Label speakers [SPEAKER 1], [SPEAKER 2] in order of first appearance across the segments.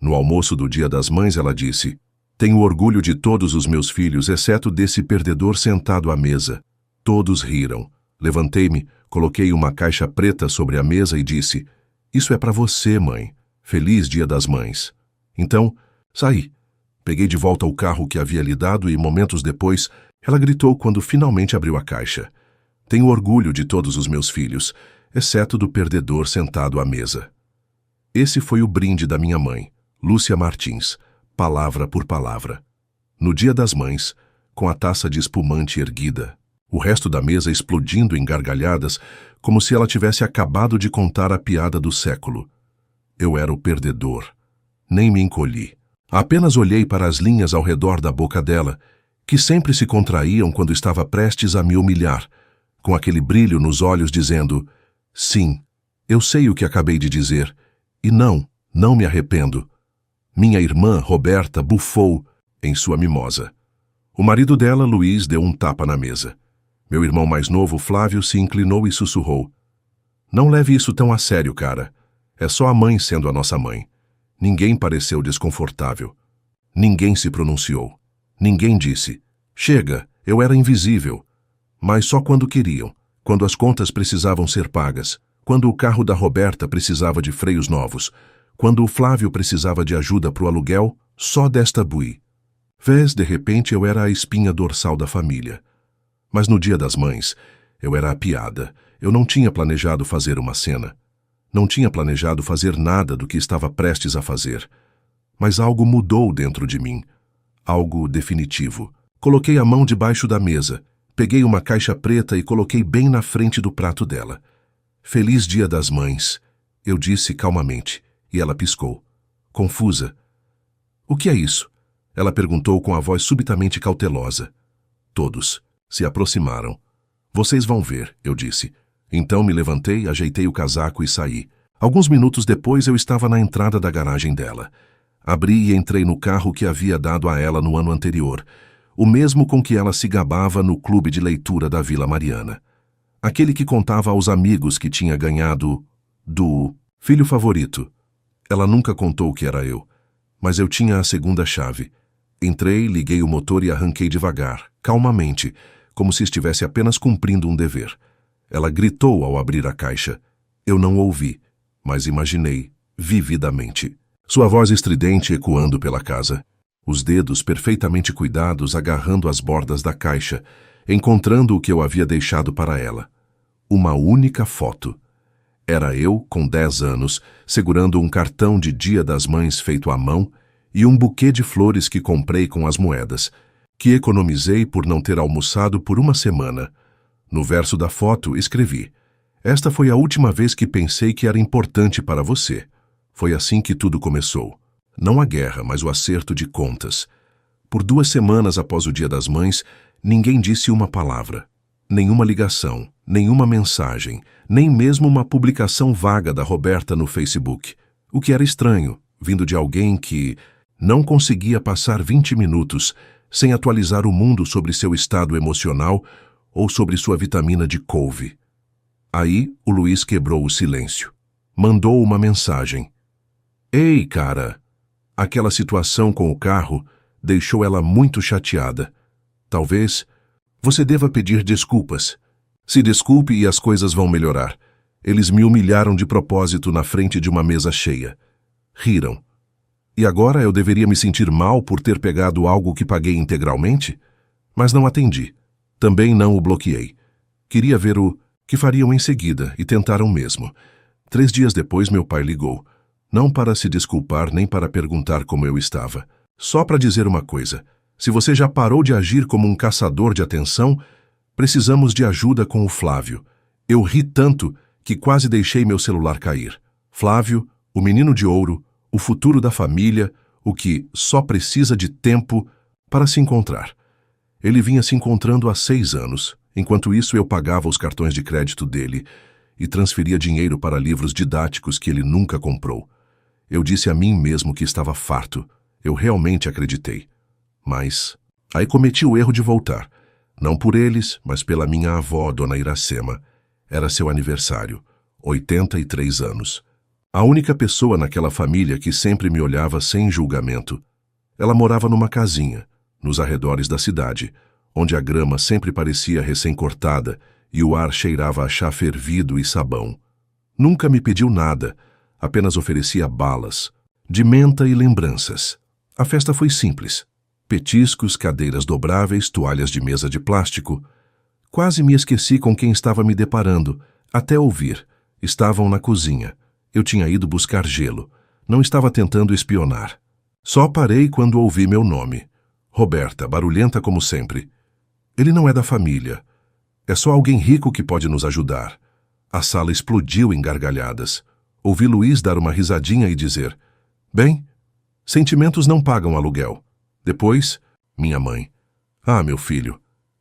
[SPEAKER 1] No almoço do Dia das Mães, ela disse: "Tenho orgulho de todos os meus filhos, exceto desse perdedor sentado à mesa." Todos riram. Levantei-me, coloquei uma caixa preta sobre a mesa e disse: "Isso é para você, mãe. Feliz Dia das Mães." Então, saí. Peguei de volta o carro que havia lhe dado e, momentos depois, ela gritou quando finalmente abriu a caixa: "Tenho orgulho de todos os meus filhos, exceto do perdedor sentado à mesa." Esse foi o brinde da minha mãe, Lúcia Martins, palavra por palavra. No Dia das Mães, com a taça de espumante erguida, o resto da mesa explodindo em gargalhadas, como se ela tivesse acabado de contar a piada do século. Eu era o perdedor. Nem me encolhi. Apenas olhei para as linhas ao redor da boca dela, que sempre se contraíam quando estava prestes a me humilhar, com aquele brilho nos olhos dizendo: "Sim, eu sei o que acabei de dizer, e não me arrependo." Minha irmã, Roberta, bufou em sua mimosa. O marido dela, Luiz, deu um tapa na mesa. Meu irmão mais novo, Flávio, se inclinou e sussurrou: "Não leve isso tão a sério, cara. É só a mãe sendo a nossa mãe." Ninguém pareceu desconfortável. Ninguém se pronunciou. Ninguém disse: "Chega, eu era invisível." Mas só quando queriam, quando as contas precisavam ser pagas, quando o carro da Roberta precisava de freios novos, quando o Flávio precisava de ajuda para o aluguel, só desta bui. Vês, de repente eu era a espinha dorsal da família. Mas no Dia das Mães, eu era a piada. Eu não tinha planejado fazer uma cena. Não tinha planejado fazer nada do que estava prestes a fazer. Mas algo mudou dentro de mim. Algo definitivo. Coloquei a mão debaixo da mesa, peguei uma caixa preta e coloquei bem na frente do prato dela. "Feliz Dia das Mães", eu disse calmamente, e ela piscou, confusa. "O que é isso?" ela perguntou com a voz subitamente cautelosa. Todos se aproximaram. "Vocês vão ver", eu disse. Então me levantei, ajeitei o casaco e saí. Alguns minutos depois eu estava na entrada da garagem dela. Abri e entrei no carro que havia dado a ela no ano anterior, o mesmo com que ela se gabava no clube de leitura da Vila Mariana. Aquele que contava aos amigos que tinha ganhado do filho favorito. Ela nunca contou que era eu, mas eu tinha a segunda chave. Entrei, liguei o motor e arranquei devagar, calmamente, como se estivesse apenas cumprindo um dever. Ela gritou ao abrir a caixa. Eu não ouvi, mas imaginei, vividamente. Sua voz estridente ecoando pela casa. Os dedos perfeitamente cuidados agarrando as bordas da caixa, encontrando o que eu havia deixado para ela. Uma única foto. Era eu, com 10 anos, segurando um cartão de Dia das Mães feito à mão e um buquê de flores que comprei com as moedas, que economizei por não ter almoçado por uma semana. No verso da foto, escrevi: "Esta foi a última vez que pensei que era importante para você." Foi assim que tudo começou. Não a guerra, mas o acerto de contas. Por 2 semanas após o Dia das Mães, ninguém disse uma palavra. Nenhuma ligação, nenhuma mensagem, nem mesmo uma publicação vaga da Roberta no Facebook. O que era estranho, vindo de alguém que não conseguia passar 20 minutos sem atualizar o mundo sobre seu estado emocional ou sobre sua vitamina de couve. Aí, o Luiz quebrou o silêncio. Mandou uma mensagem. "Ei, cara!" Aquela situação com o carro deixou ela muito chateada. "Talvez você deva pedir desculpas. Se desculpe e as coisas vão melhorar. Eles me humilharam de propósito na frente de uma mesa cheia." Riram. E agora eu deveria me sentir mal por ter pegado algo que paguei integralmente? Mas não atendi. Também não o bloqueei. Queria ver o que fariam em seguida e tentaram mesmo. 3 dias depois meu pai ligou. Não para se desculpar nem para perguntar como eu estava. Só para dizer uma coisa. Se você já parou de agir como um caçador de atenção, precisamos de ajuda com o Flávio. Eu ri tanto que quase deixei meu celular cair. Flávio, o menino de ouro, o futuro da família, o que só precisa de tempo para se encontrar. Ele vinha se encontrando há 6 anos. Enquanto isso, eu pagava os cartões de crédito dele e transferia dinheiro para livros didáticos que ele nunca comprou. Eu disse a mim mesmo que estava farto. Eu realmente acreditei. Mas aí cometi o erro de voltar. Não por eles, mas pela minha avó, Dona Iracema. Era seu aniversário. 83 anos. A única pessoa naquela família que sempre me olhava sem julgamento. Ela morava numa casinha, nos arredores da cidade, onde a grama sempre parecia recém-cortada e o ar cheirava a chá fervido e sabão. Nunca me pediu nada, apenas oferecia balas, de menta e lembranças. A festa foi simples. Petiscos, cadeiras dobráveis, toalhas de mesa de plástico. Quase me esqueci com quem estava me deparando, até ouvir. Estavam na cozinha. Eu tinha ido buscar gelo. Não estava tentando espionar. Só parei quando ouvi meu nome. Roberta, barulhenta como sempre. Ele não é da família. É só alguém rico que pode nos ajudar. A sala explodiu em gargalhadas. Ouvi Luiz dar uma risadinha e dizer: bem, sentimentos não pagam aluguel. Depois, minha mãe. Ah, meu filho.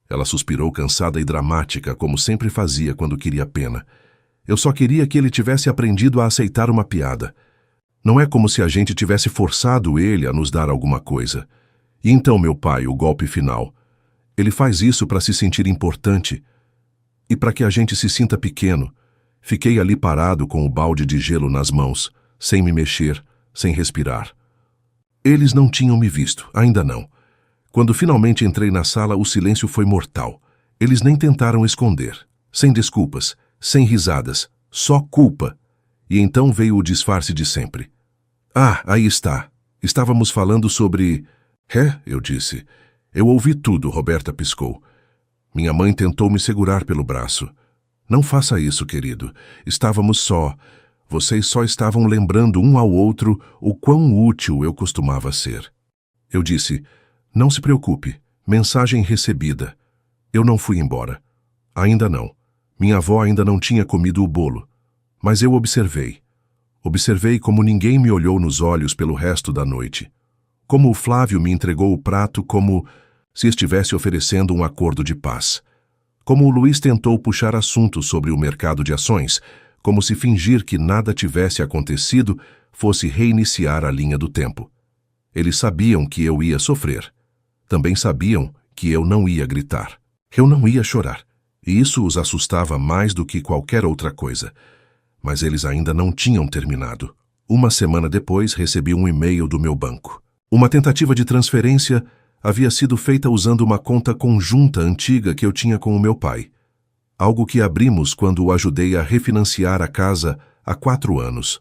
[SPEAKER 1] Ela suspirou cansada e dramática, como sempre fazia quando queria pena. Eu só queria que ele tivesse aprendido a aceitar uma piada. Não é como se a gente tivesse forçado ele a nos dar alguma coisa. E então, meu pai, o golpe final. Ele faz isso para se sentir importante e para que a gente se sinta pequeno. Fiquei ali parado com o balde de gelo nas mãos, sem me mexer, sem respirar. Eles não tinham me visto, ainda não. Quando finalmente entrei na sala, o silêncio foi mortal. Eles nem tentaram esconder. Sem desculpas, sem risadas, só culpa. E então veio o disfarce de sempre. Ah, aí está. Estávamos falando sobre... É, eu disse. Eu ouvi tudo, Roberta piscou. Minha mãe tentou me segurar pelo braço. Não faça isso, querido. Estávamos só. Vocês só estavam lembrando um ao outro o quão útil eu costumava ser. Eu disse, não se preocupe, mensagem recebida. Eu não fui embora. Ainda não. Minha avó ainda não tinha comido o bolo. Mas eu observei. Observei como ninguém me olhou nos olhos pelo resto da noite. Como o Flávio me entregou o prato como se estivesse oferecendo um acordo de paz. Como o Luiz tentou puxar assunto sobre o mercado de ações, como se fingir que nada tivesse acontecido fosse reiniciar a linha do tempo. Eles sabiam que eu ia sofrer. Também sabiam que eu não ia gritar. Eu não ia chorar. E isso os assustava mais do que qualquer outra coisa. Mas eles ainda não tinham terminado. Uma semana depois, recebi um e-mail do meu banco. Uma tentativa de transferência havia sido feita usando uma conta conjunta antiga que eu tinha com o meu pai. Algo que abrimos quando o ajudei a refinanciar a casa há 4 anos.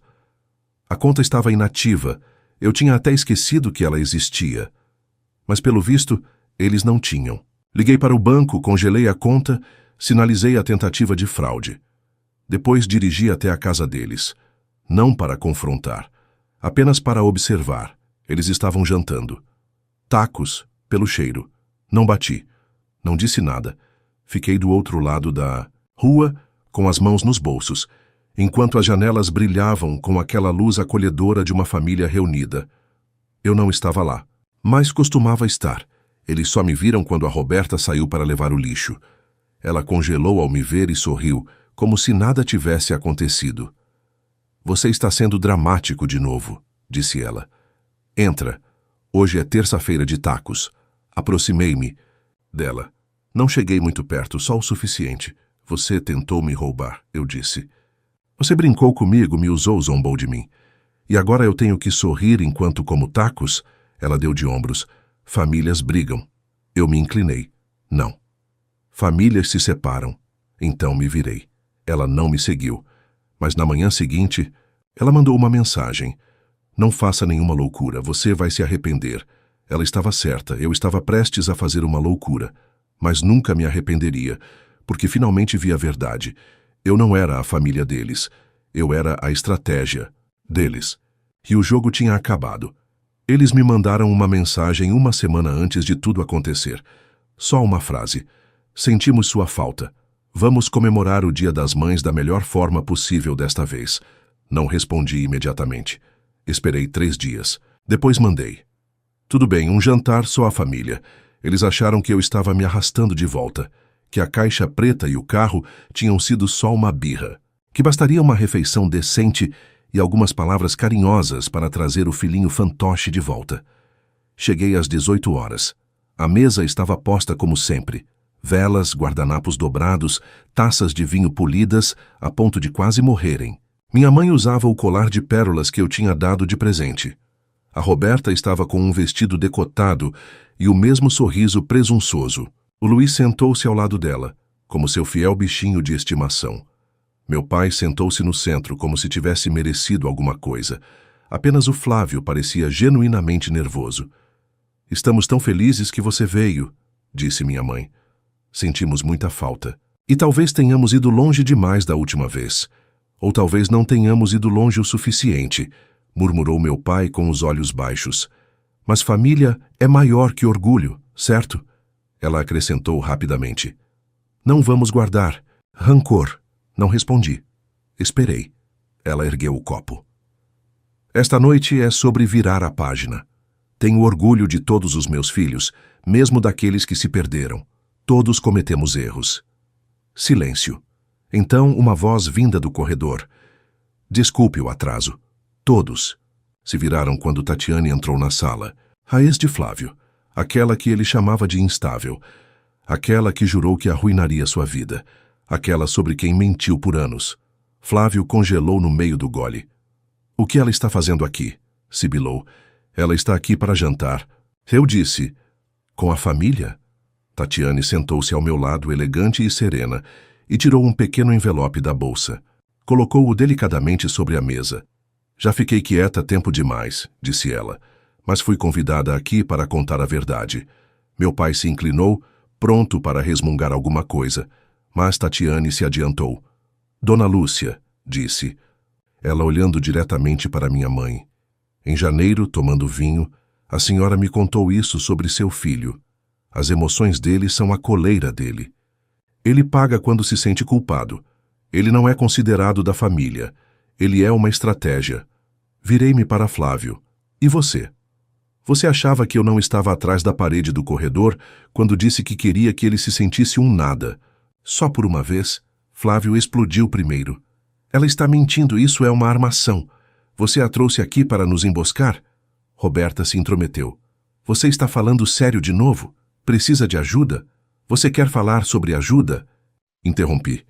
[SPEAKER 1] A conta estava inativa. Eu tinha até esquecido que ela existia. Mas, pelo visto, eles não tinham. Liguei para o banco, congelei a conta, sinalizei a tentativa de fraude. Depois dirigi até a casa deles. Não para confrontar, apenas para observar. Eles estavam jantando. Tacos, pelo cheiro. Não bati. Não disse nada. Fiquei do outro lado da rua, com as mãos nos bolsos, enquanto as janelas brilhavam com aquela luz acolhedora de uma família reunida. Eu não estava lá, mas costumava estar. Eles só me viram quando a Roberta saiu para levar o lixo. Ela congelou ao me ver e sorriu, como se nada tivesse acontecido. Você está sendo dramático de novo, disse ela. Entra. Hoje é terça-feira de tacos. Aproximei-me dela. Não cheguei muito perto, só o suficiente. Você tentou me roubar, eu disse. Você brincou comigo, me usou, zombou de mim. E agora eu tenho que sorrir enquanto como tacos? Ela deu de ombros. Famílias brigam. Eu me inclinei. Não. Famílias se separam. Então me virei. Ela não me seguiu. Mas na manhã seguinte, ela mandou uma mensagem. Não faça nenhuma loucura, você vai se arrepender. Ela estava certa, eu estava prestes a fazer uma loucura. Mas nunca me arrependeria, porque finalmente vi a verdade. Eu não era a família deles. Eu era a estratégia deles. E o jogo tinha acabado. Eles me mandaram uma mensagem uma semana antes de tudo acontecer. Só uma frase. Sentimos sua falta. Vamos comemorar o Dia das Mães da melhor forma possível desta vez. Não respondi imediatamente. Esperei 3 dias. Depois mandei. Tudo bem, um jantar só a família. Eles acharam que eu estava me arrastando de volta, que a caixa preta e o carro tinham sido só uma birra, que bastaria uma refeição decente e algumas palavras carinhosas para trazer o filhinho fantoche de volta. Cheguei às 18 horas. A mesa estava posta como sempre. Velas, guardanapos dobrados, taças de vinho polidas a ponto de quase morrerem. Minha mãe usava o colar de pérolas que eu tinha dado de presente. A Roberta estava com um vestido decotado e o mesmo sorriso presunçoso. O Luiz sentou-se ao lado dela, como seu fiel bichinho de estimação. Meu pai sentou-se no centro como se tivesse merecido alguma coisa. Apenas o Flávio parecia genuinamente nervoso. "Estamos tão felizes que você veio", disse minha mãe. Sentimos muita falta. E talvez tenhamos ido longe demais da última vez. Ou talvez não tenhamos ido longe o suficiente, murmurou meu pai com os olhos baixos. Mas família é maior que orgulho, certo? Ela acrescentou rapidamente. Não vamos guardar rancor. Não respondi. Esperei. Ela ergueu o copo. Esta noite é sobre virar a página. Tenho orgulho de todos os meus filhos, mesmo daqueles que se perderam. Todos cometemos erros. Silêncio. Então, uma voz vinda do corredor. Desculpe o atraso. Todos se viraram quando Tatiane entrou na sala. A ex de Flávio, aquela que ele chamava de instável, aquela que jurou que arruinaria sua vida, aquela sobre quem mentiu por anos. Flávio congelou no meio do gole. O que ela está fazendo aqui? Sibilou. Ela está aqui para jantar. Eu disse. Com a família? Tatiane sentou-se ao meu lado, elegante e serena, e tirou um pequeno envelope da bolsa. Colocou-o delicadamente sobre a mesa. Já fiquei quieta tempo demais, disse ela, mas fui convidada aqui para contar a verdade. Meu pai se inclinou, pronto para resmungar alguma coisa, mas Tatiane se adiantou. Dona Lúcia, disse, ela olhando diretamente para minha mãe. Em janeiro, tomando vinho, a senhora me contou isso sobre seu filho. As emoções dele são a coleira dele. Ele paga quando se sente culpado. Ele não é considerado da família. Ele é uma estratégia. Virei-me para Flávio. E você? Você achava que eu não estava atrás da parede do corredor quando disse que queria que ele se sentisse um nada? Só por uma vez, Flávio explodiu primeiro. Ela está mentindo, isso é uma armação. Você a trouxe aqui para nos emboscar? Roberta se intrometeu. Você está falando sério de novo? Precisa de ajuda? Você quer falar sobre ajuda? Interrompi.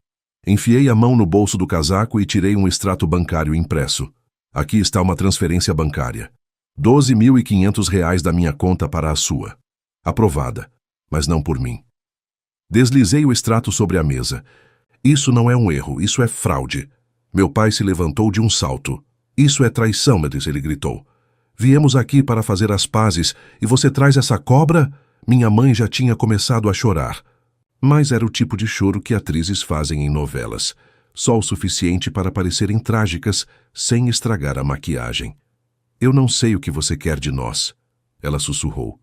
[SPEAKER 1] Enfiei a mão no bolso do casaco e tirei um extrato bancário impresso. Aqui está uma transferência bancária. R$ 12.500 da minha conta para a sua. Aprovada, mas não por mim. Deslizei o extrato sobre a mesa. Isso não é um erro, isso é fraude. Meu pai se levantou de um salto. Isso é traição, Medis, ele gritou. Viemos aqui para fazer as pazes e você traz essa cobra? Minha mãe já tinha começado a chorar. Mas era o tipo de choro que atrizes fazem em novelas. Só o suficiente para parecerem trágicas, sem estragar a maquiagem. Eu não sei o que você quer de nós. Ela sussurrou.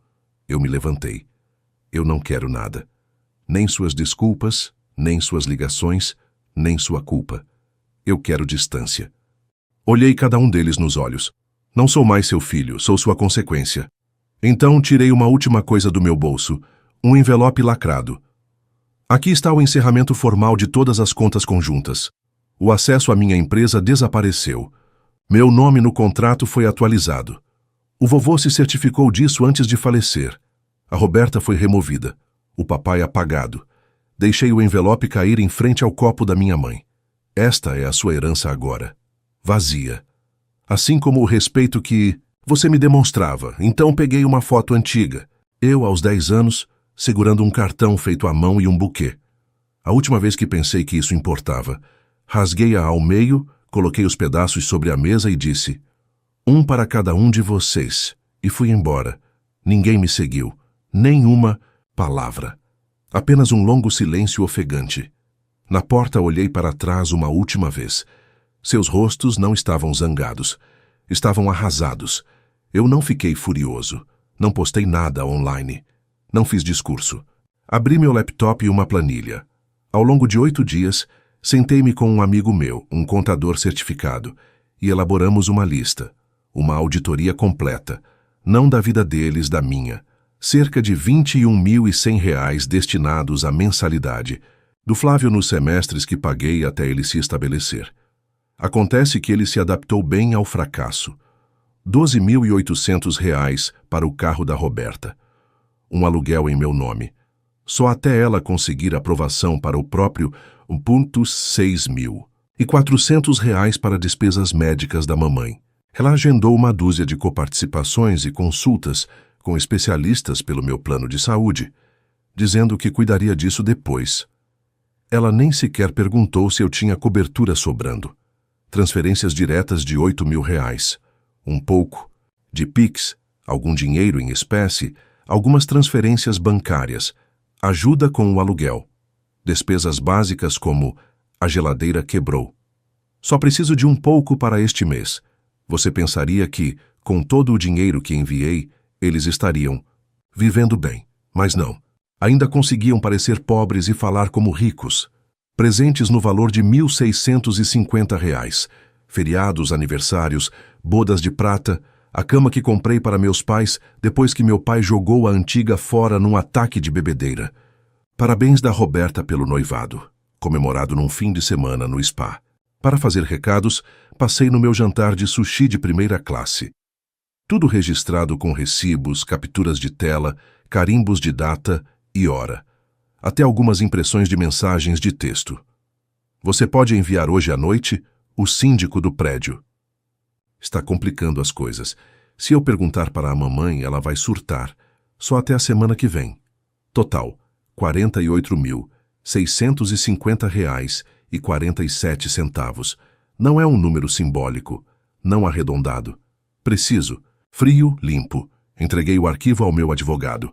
[SPEAKER 1] Eu me levantei. Eu não quero nada. Nem suas desculpas, nem suas ligações, nem sua culpa. Eu quero distância. Olhei cada um deles nos olhos. Não sou mais seu filho, sou sua consequência. Então tirei uma última coisa do meu bolso, um envelope lacrado. Aqui está o encerramento formal de todas as contas conjuntas. O acesso à minha empresa desapareceu. Meu nome no contrato foi atualizado. O vovô se certificou disso antes de falecer. A Roberta foi removida. O papai apagado. Deixei o envelope cair em frente ao copo da minha mãe. Esta é a sua herança agora. Vazia. Assim como o respeito que você me demonstrava. Então peguei uma foto antiga. Eu, aos 10 anos, segurando um cartão feito à mão e um buquê. A última vez que pensei que isso importava. Rasguei-a ao meio, coloquei os pedaços sobre a mesa e disse: um para cada um de vocês. E fui embora. Ninguém me seguiu. Nenhuma palavra. Apenas um longo silêncio ofegante. Na porta olhei para trás uma última vez. Seus rostos não estavam zangados. Estavam arrasados. Eu não fiquei furioso. Não postei nada online. Não fiz discurso. Abri meu laptop e uma planilha. Ao longo de 8 dias, sentei-me com um amigo meu, um contador certificado, e elaboramos uma lista. Uma auditoria completa. Não da vida deles, da minha. Cerca de R$ 21.100 destinados à mensalidade. Do Flávio nos semestres que paguei até ele se estabelecer. Acontece que ele se adaptou bem ao fracasso. R$ 12.800 para o carro da Roberta. Um aluguel em meu nome. Só até ela conseguir aprovação para o próprio 1,6 mil. e R$ 400 para despesas médicas da mamãe. Ela agendou uma dúzia de coparticipações e consultas com especialistas pelo meu plano de saúde, dizendo que cuidaria disso depois. Ela nem sequer perguntou se eu tinha cobertura sobrando. Transferências diretas de R$ 8.000, um pouco, de Pix, algum dinheiro em espécie, algumas transferências bancárias, ajuda com o aluguel, despesas básicas como a geladeira quebrou. Só preciso de um pouco para este mês. Você pensaria que, com todo o dinheiro que enviei, eles estariam vivendo bem, mas não. Ainda conseguiam parecer pobres e falar como ricos. Presentes no valor de R$ 1.650, feriados, aniversários, bodas de prata, a cama que comprei para meus pais depois que meu pai jogou a antiga fora num ataque de bebedeira. Parabéns da Roberta pelo noivado, comemorado num fim de semana no spa. Para fazer recados, passei no meu jantar de sushi de primeira classe. Tudo registrado com recibos, capturas de tela, carimbos de data e hora. Até algumas impressões de mensagens de texto. Você pode enviar hoje à noite? O síndico do prédio. Está complicando as coisas. Se eu perguntar para a mamãe, ela vai surtar. Só até a semana que vem. Total, R$ 48.650,47. Não é um número simbólico, não arredondado. Preciso, frio, limpo. Entreguei o arquivo ao meu advogado.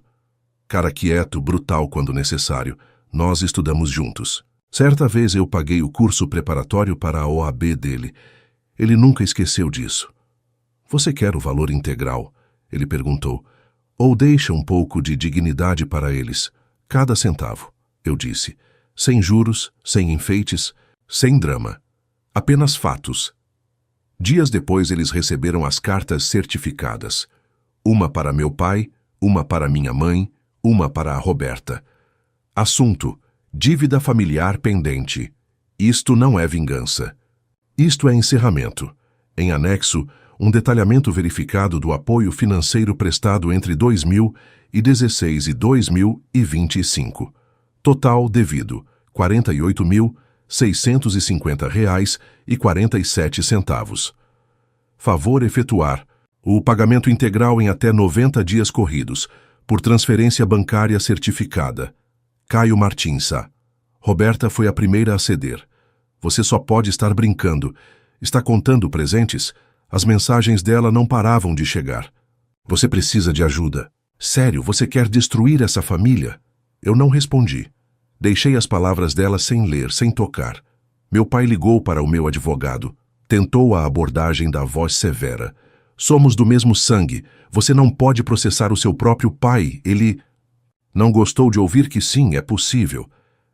[SPEAKER 1] Cara quieto, brutal quando necessário. Nós estudamos juntos. Certa vez eu paguei o curso preparatório para a OAB dele. Ele nunca esqueceu disso. Você quer o valor integral? Ele perguntou. Ou deixa um pouco de dignidade para eles? Cada centavo, eu disse. Sem juros, sem enfeites, sem drama. Apenas fatos. Dias depois eles receberam as cartas certificadas. Uma para meu pai, uma para minha mãe, uma para a Roberta. Assunto: dívida familiar pendente. Isto não é vingança. Isto é encerramento. Em anexo, um detalhamento verificado do apoio financeiro prestado entre 2016 e 2025. Total devido: R$ 48.650,47. Favor efetuar o pagamento integral em até 90 dias corridos, por transferência bancária certificada. Caio Martins. Roberta foi a primeira a ceder. Você só pode estar brincando. Está contando presentes? As mensagens dela não paravam de chegar. Você precisa de ajuda. Sério, você quer destruir essa família? Eu não respondi. Deixei as palavras dela sem ler, sem tocar. Meu pai ligou para o meu advogado. Tentou a abordagem da voz severa. Somos do mesmo sangue. Você não pode processar o seu próprio pai. Ele não gostou de ouvir que sim, é possível.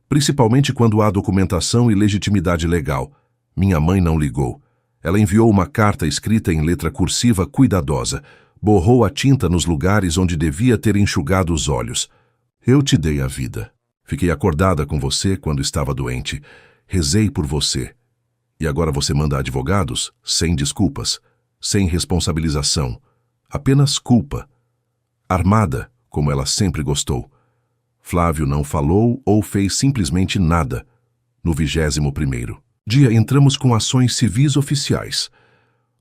[SPEAKER 1] Principalmente quando há documentação e legitimidade legal. Minha mãe não ligou. Ela enviou uma carta escrita em letra cursiva cuidadosa. Borrou a tinta nos lugares onde devia ter enxugado os olhos. Eu te dei a vida. Fiquei acordada com você quando estava doente. Rezei por você. E agora você manda advogados? Sem desculpas. Sem responsabilização. Apenas culpa. Armada, como ela sempre gostou. Flávio não falou ou fez simplesmente nada. No 21º dia entramos com ações civis oficiais.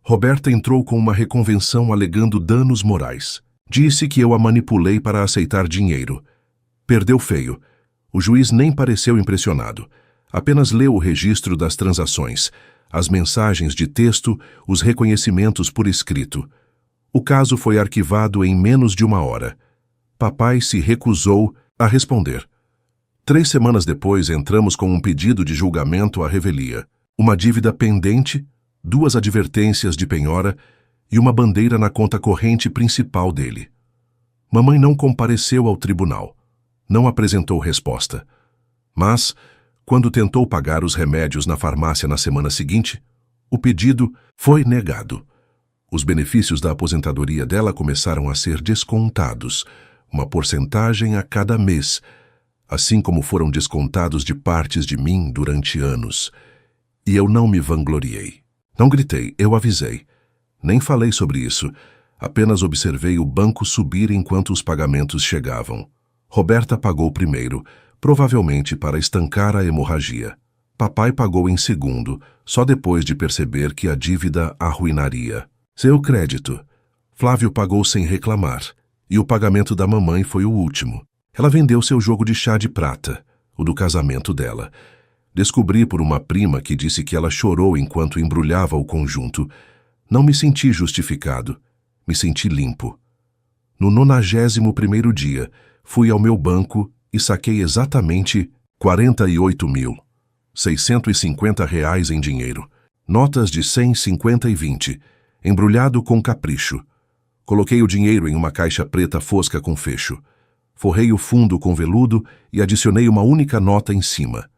[SPEAKER 1] Roberta entrou com uma reconvenção alegando danos morais. Disse que eu a manipulei para aceitar dinheiro. Perdeu feio. O juiz nem pareceu impressionado. Apenas leu o registro das transações, as mensagens de texto, os reconhecimentos por escrito. O caso foi arquivado em menos de 1 hora. Papai se recusou a responder. 3 semanas depois, entramos com um pedido de julgamento à revelia, uma dívida pendente, 2 advertências de penhora e uma bandeira na conta corrente principal dele. Mamãe não compareceu ao tribunal. Não apresentou resposta. Mas, quando tentou pagar os remédios na farmácia na semana seguinte, o pedido foi negado. Os benefícios da aposentadoria dela começaram a ser descontados, uma porcentagem a cada mês, assim como foram descontados de partes de mim durante anos. E eu não me vangloriei. Não gritei, eu avisei. Nem falei sobre isso, apenas observei o banco subir enquanto os pagamentos chegavam. Roberta pagou primeiro, provavelmente para estancar a hemorragia. papai pagou em segundo, só depois de perceber que a dívida arruinaria. Seu crédito. Flávio pagou sem reclamar, e o pagamento da mamãe foi o último. Ela vendeu seu jogo de chá de prata, o do casamento dela. Descobri por uma prima que disse que ela chorou enquanto embrulhava o conjunto. Não me senti justificado, me senti limpo. No 91º dia, fui ao meu banco e saquei exatamente R$ 48.650 em dinheiro. Notas de 100, 50 e 20, embrulhado com capricho. Coloquei o dinheiro em uma caixa preta fosca com fecho. Forrei o fundo com veludo e adicionei uma única nota em cima.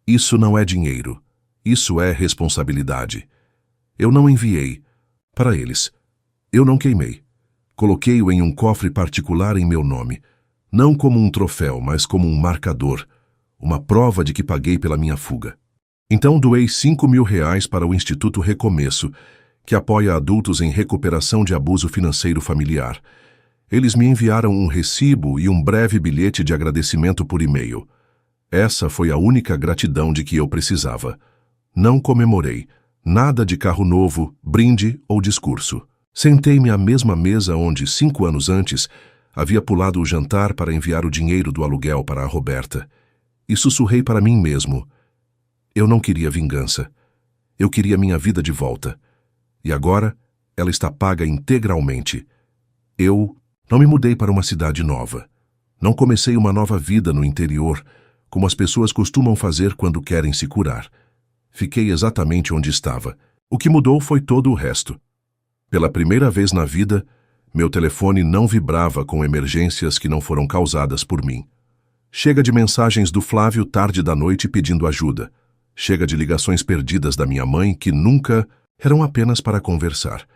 [SPEAKER 1] Isso não é dinheiro. Isso é responsabilidade. Eu não enviei para eles. Eu não queimei. Coloquei-o em um cofre particular em meu nome, não como um troféu, mas como um marcador, uma prova de que paguei pela minha fuga. Então doei R$ 5.000 para o Instituto Recomeço, que apoia adultos em recuperação de abuso financeiro familiar. Eles me enviaram um recibo e um breve bilhete de agradecimento por e-mail. Essa foi a única gratidão de que eu precisava. Não comemorei. Nada de carro novo, brinde ou discurso. Sentei-me à mesma mesa onde, 5 anos antes, havia pulado o jantar para enviar o dinheiro do aluguel para a Roberta. E sussurrei para mim mesmo. Eu não queria vingança. Eu queria minha vida de volta. E agora, ela está paga integralmente. Eu não me mudei para uma cidade nova. Não comecei uma nova vida no interior, como as pessoas costumam fazer quando querem se curar. Fiquei exatamente onde estava. O que mudou foi todo o resto. Pela primeira vez na vida, meu telefone não vibrava com emergências que não foram causadas por mim. Chega de mensagens do Flávio tarde da noite pedindo ajuda. Chega de ligações perdidas da minha mãe que nunca eram apenas para conversar.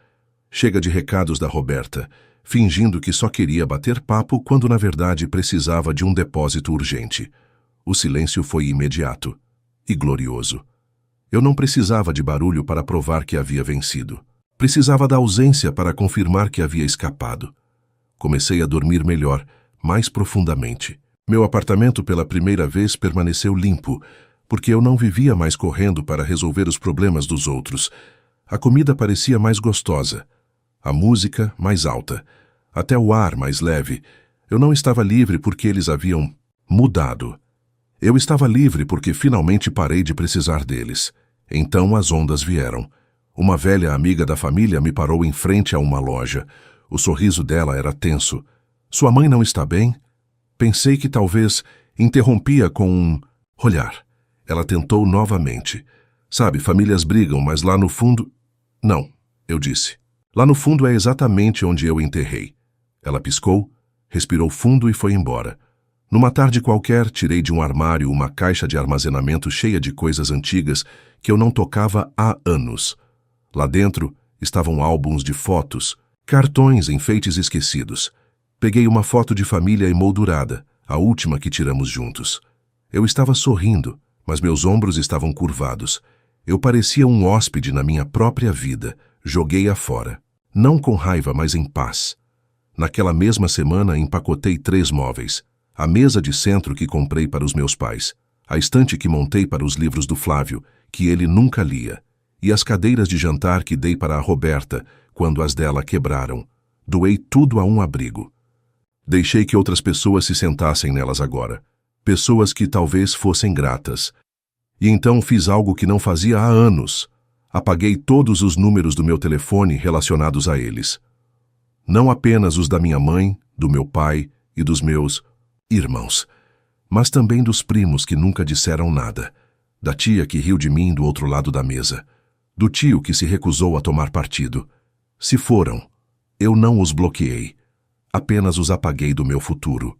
[SPEAKER 1] Chega de recados da Roberta, fingindo que só queria bater papo quando na verdade precisava de um depósito urgente. O silêncio foi imediato e glorioso. Eu não precisava de barulho para provar que havia vencido. Precisava da ausência para confirmar que havia escapado. Comecei a dormir melhor, mais profundamente. Meu apartamento pela primeira vez permaneceu limpo, porque eu não vivia mais correndo para resolver os problemas dos outros. A comida parecia mais gostosa, a música mais alta, até o ar mais leve. Eu não estava livre porque eles haviam mudado. Eu estava livre porque finalmente parei de precisar deles. Então as ondas vieram. Uma velha amiga da família me parou em frente a uma loja. O sorriso dela era tenso. Sua mãe não está bem? Pensei que talvez interrompia com um olhar. Ela tentou novamente. Sabe, famílias brigam, mas lá no fundo... Não, eu disse. Lá no fundo é exatamente onde eu enterrei. Ela piscou, respirou fundo e foi embora. Numa tarde qualquer, tirei de um armário uma caixa de armazenamento cheia de coisas antigas que eu não tocava há anos. Lá dentro estavam álbuns de fotos, cartões, enfeites esquecidos. Peguei uma foto de família emoldurada, a última que tiramos juntos. Eu estava sorrindo, mas meus ombros estavam curvados. Eu parecia um hóspede na minha própria vida. Joguei-a fora. Não com raiva, mas em paz. Naquela mesma semana, empacotei 3 móveis. A mesa de centro que comprei para os meus pais. A estante que montei para os livros do Flávio, que ele nunca lia. E as cadeiras de jantar que dei para a Roberta, quando as dela quebraram. Doei tudo a um abrigo. Deixei que outras pessoas se sentassem nelas agora. Pessoas que talvez fossem gratas. E então fiz algo que não fazia há anos. Apaguei todos os números do meu telefone relacionados a eles. Não apenas os da minha mãe, do meu pai e dos meus irmãos, mas também dos primos que nunca disseram nada, da tia que riu de mim do outro lado da mesa, do tio que se recusou a tomar partido. Se foram, eu não os bloqueei, apenas os apaguei do meu futuro.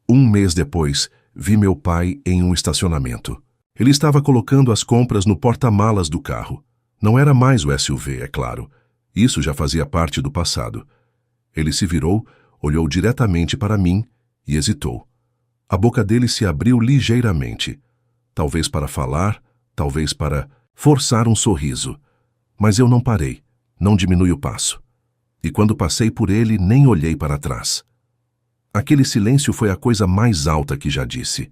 [SPEAKER 1] 1 mês depois, vi meu pai em um estacionamento. Ele estava colocando as compras no porta-malas do carro. Não era mais o SUV, é claro. Isso já fazia parte do passado. Ele se virou, olhou diretamente para mim e hesitou. A boca dele se abriu ligeiramente. Talvez para falar, talvez para forçar um sorriso. Mas eu não parei, não diminui o passo. E quando passei por ele, nem olhei para trás. Aquele silêncio foi a coisa mais alta que já disse.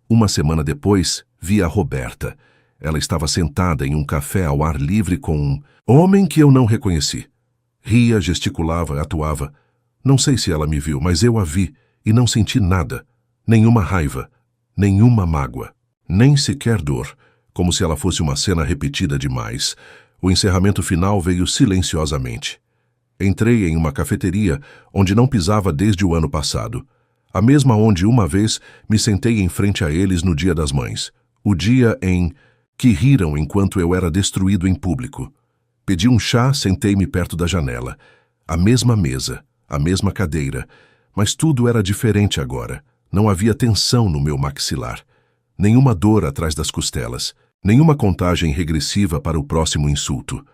[SPEAKER 1] 1 semana depois, vi a Roberta. Ela estava sentada em um café ao ar livre com um homem que eu não reconheci. Ria, gesticulava, atuava. Não sei se ela me viu, mas eu a vi e não senti nada. Nenhuma raiva, nenhuma mágoa, nem sequer dor, como se ela fosse uma cena repetida demais. O encerramento final veio silenciosamente. Entrei em uma cafeteria onde não pisava desde o ano passado. A mesma onde uma vez me sentei em frente a eles no Dia das Mães. O dia em que riram enquanto eu era destruído em público. Pedi um chá, sentei-me perto da janela. A mesma mesa, a mesma cadeira, mas tudo era diferente agora. Não havia tensão no meu maxilar. Nenhuma dor atrás das costelas. Nenhuma contagem regressiva para o próximo insulto.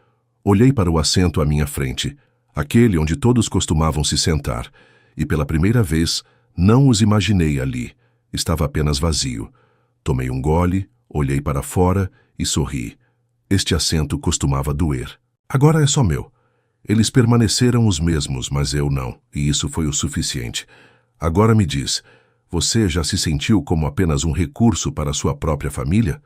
[SPEAKER 1] Olhei para o assento à minha frente, aquele onde todos costumavam se sentar, e pela primeira vez não os imaginei ali. Estava apenas vazio. Tomei um gole, olhei para fora e sorri. Este assento costumava doer. Agora é só meu. Eles permaneceram os mesmos, mas eu não, e isso foi o suficiente. Agora me diz, você já se sentiu como apenas um recurso para sua própria família?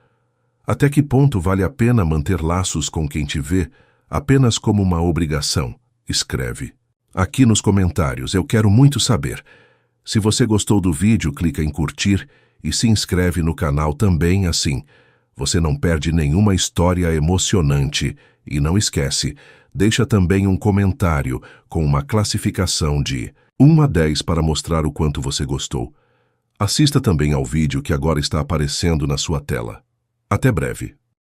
[SPEAKER 1] Até que ponto vale a pena manter laços com quem te vê apenas como uma obrigação? Escreve. Aqui nos comentários, eu quero muito saber. Se você gostou do vídeo, clica em curtir e se inscreve no canal também assim. Você não perde nenhuma história emocionante. E não esquece, deixa também um comentário com uma classificação de 1 a 10 para mostrar o quanto você gostou. Assista também ao vídeo que agora está aparecendo na sua tela. Até breve.